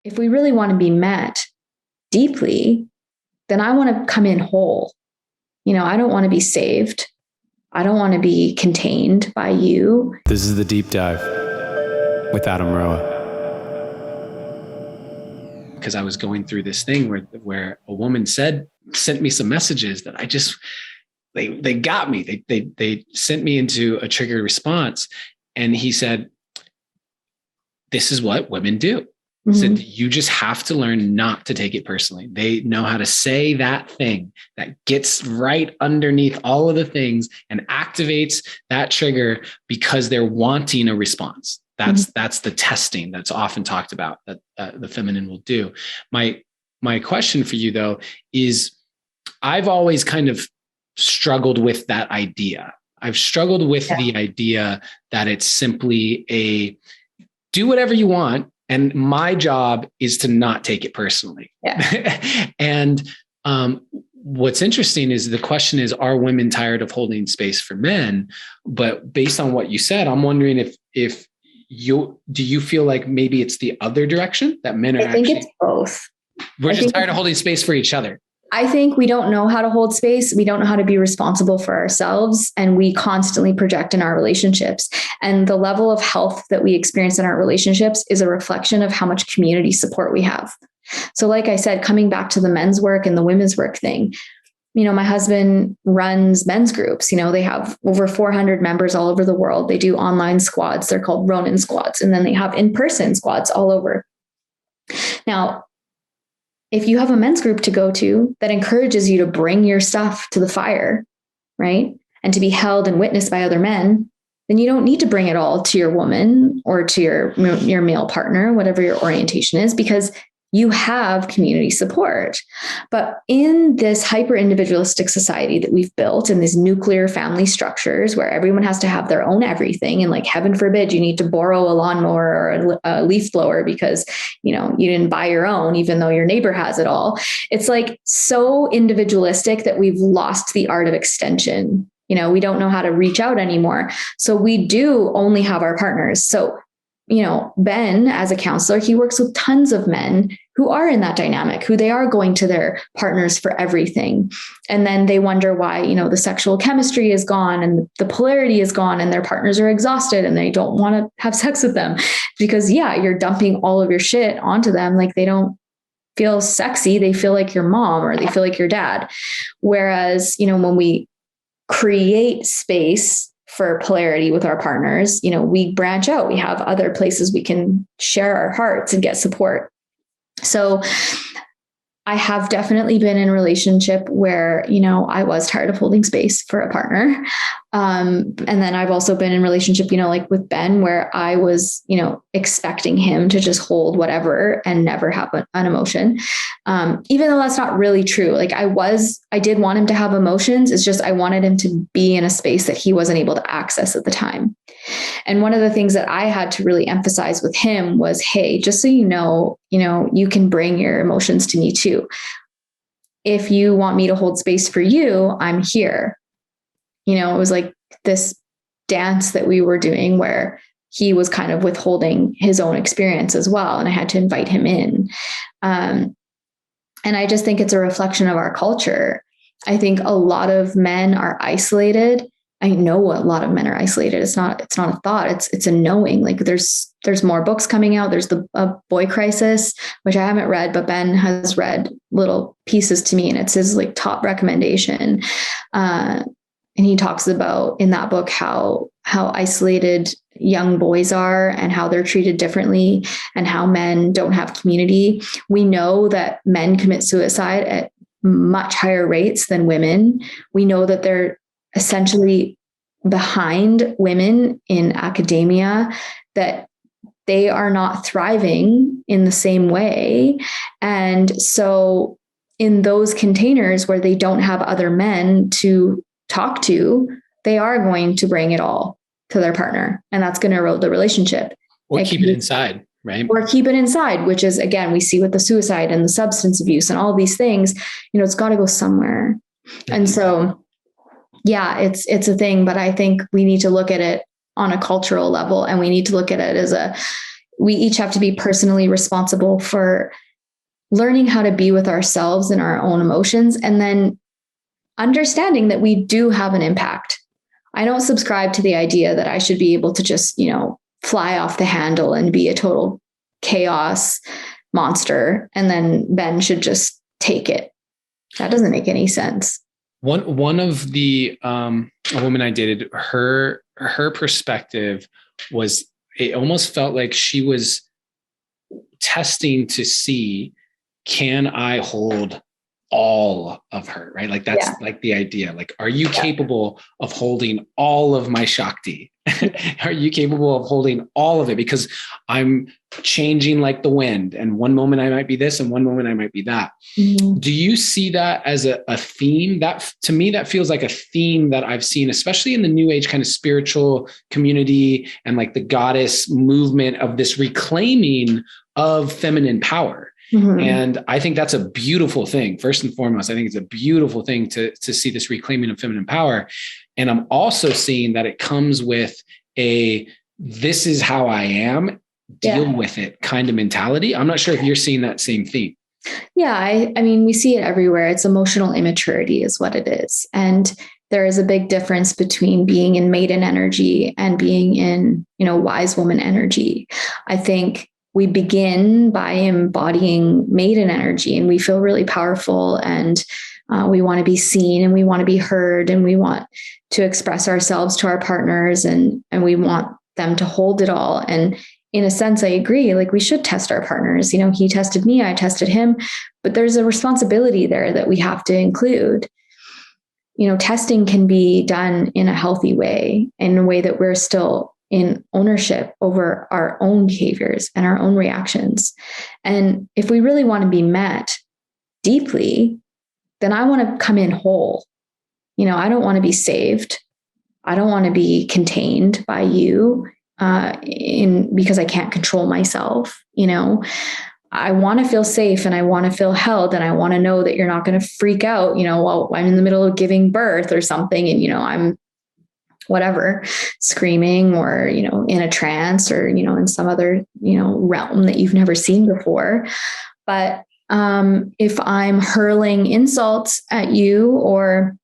if we really want to be met deeply, then I want to come in whole. I don't want to be saved. I don't want to be contained by you. This is The Deep Dive with Adam Roa. Because I was going through this thing where a woman sent me some messages that they got me. They sent me into a triggered response. And he said, this is what women do. Mm-hmm. Said, you just have to learn not to take it personally. They know how to say that thing that gets right underneath all of the things and activates that trigger because they're wanting a response. That's the testing that's often talked about that the feminine will do. My question for you though is, I've always kind of struggled with that idea. I've struggled with the idea that it's simply a do whatever you want, and my job is to not take it personally. Yeah. And what's interesting is the question is, are women tired of holding space for men? But based on what you said, I'm wondering if do you feel like maybe it's the other direction, that men are I think it's both. We're just tired of holding space for each other. I think we don't know how to hold space. We don't know how to be responsible for ourselves. And we constantly project in our relationships. And the level of health that we experience in our relationships is a reflection of how much community support we have. So like I said, coming back to the men's work and the women's work thing, my husband runs men's groups. They have over 400 members all over the world. They do online squads. They're called Ronin squads. And then they have in-person squads all over. Now, if you have a men's group to go to that encourages you to bring your stuff to the fire, right? And to be held and witnessed by other men, then you don't need to bring it all to your woman or to your male partner, whatever your orientation is, because you have community support. But in this hyper individualistic society that we've built, in these nuclear family structures where everyone has to have their own everything, and like heaven forbid you need to borrow a lawnmower or a leaf blower because you didn't buy your own, even though your neighbor has it all. It's like so individualistic that we've lost the art of extension. We don't know how to reach out anymore. So we do only have our partners. So Ben, as a counselor, he works with tons of men who are in that dynamic, who they are going to their partners for everything. And then they wonder why, the sexual chemistry is gone and the polarity is gone and their partners are exhausted and they don't want to have sex with them because you're dumping all of your shit onto them. Like they don't feel sexy. They feel like your mom or they feel like your dad. Whereas, when we create space for polarity with our partners, we branch out, we have other places we can share our hearts and get support. So I have definitely been in a relationship where, I was tired of holding space for a partner. And then I've also been in a relationship, like with Ben, where I was, expecting him to just hold whatever and never have an emotion. Even though that's not really true. Like I did want him to have emotions. It's just, I wanted him to be in a space that he wasn't able to access at the time. And one of the things that I had to really emphasize with him was, hey, just so you can bring your emotions to me too. If you want me to hold space for you, I'm here. It was like this dance that we were doing where he was kind of withholding his own experience as well. And I had to invite him in. And I just think it's a reflection of our culture. I think a lot of men are isolated. I know a lot of men are isolated. It's not a thought. It's a knowing. Like there's more books coming out. There's the Boy Crisis, which I haven't read, but Ben has read little pieces to me, and it's his like top recommendation. And he talks about in that book how isolated young boys are and how they're treated differently and how men don't have community. We know that men commit suicide at much higher rates than women. We know that they're essentially behind women in academia, that they are not thriving in the same way. And so in those containers where they don't have other men to talk to, they are going to bring it all to their partner, and that's going to erode the relationship. Or keep it inside, right? Or keep it inside, which is, again, we see with the suicide and the substance abuse and all these things, it's got to go somewhere. Mm-hmm. And so, it's a thing, but I think we need to look at it on a cultural level, and we need to look at it as we each have to be personally responsible for learning how to be with ourselves and our own emotions, and then understanding that we do have an impact. I don't subscribe to the idea that I should be able to just, fly off the handle and be a total chaos monster, and then Ben should just take it. That doesn't make any sense. One of the a woman I dated, her perspective was, it almost felt like she was testing to see, can I hold all of her, right? Like that's like the idea. Like, are you capable of holding all of my Shakti? Are you capable of holding all of it? Because I'm changing like the wind. And one moment I might be this and one moment I might be that. Mm-hmm. Do you see that as a theme? That, to me, that feels like a theme that I've seen, especially in the New Age kind of spiritual community and like the goddess movement of this reclaiming of feminine power. Mm-hmm. And I think that's a beautiful thing. First and foremost, I think it's a beautiful thing to see this reclaiming of feminine power. And I'm also seeing that it comes with this is how I am, deal with it kind of mentality. I'm not sure if you're seeing that same theme. Yeah. I mean, we see it everywhere. It's emotional immaturity is what it is. And there is a big difference between being in maiden energy and being in, wise woman energy. I think we begin by embodying maiden energy, and we feel really powerful, and we want to be seen, and we want to be heard, and we want to express ourselves to our partners, and we want them to hold it all. And in a sense, I agree, like we should test our partners. He tested me, I tested him, but there's a responsibility there that we have to include. Testing can be done in a healthy way, in a way that we're still in ownership over our own behaviors and our own reactions. And if we really want to be met deeply, then I want to come in whole. I don't want to be saved. I don't want to be contained by you because I can't control myself. I want to feel safe, and I want to feel held, and I want to know that you're not going to freak out, while I'm in the middle of giving birth or something, and I'm whatever, screaming, or, in a trance, or, in some other, realm that you've never seen before. But if I'm hurling insults at you, or,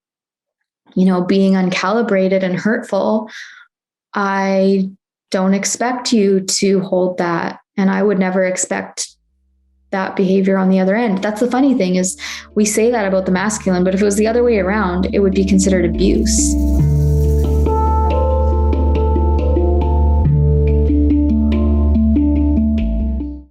being uncalibrated and hurtful, I don't expect you to hold that. And I would never expect that behavior on the other end. That's the funny thing, is we say that about the masculine, but if it was the other way around, it would be considered abuse.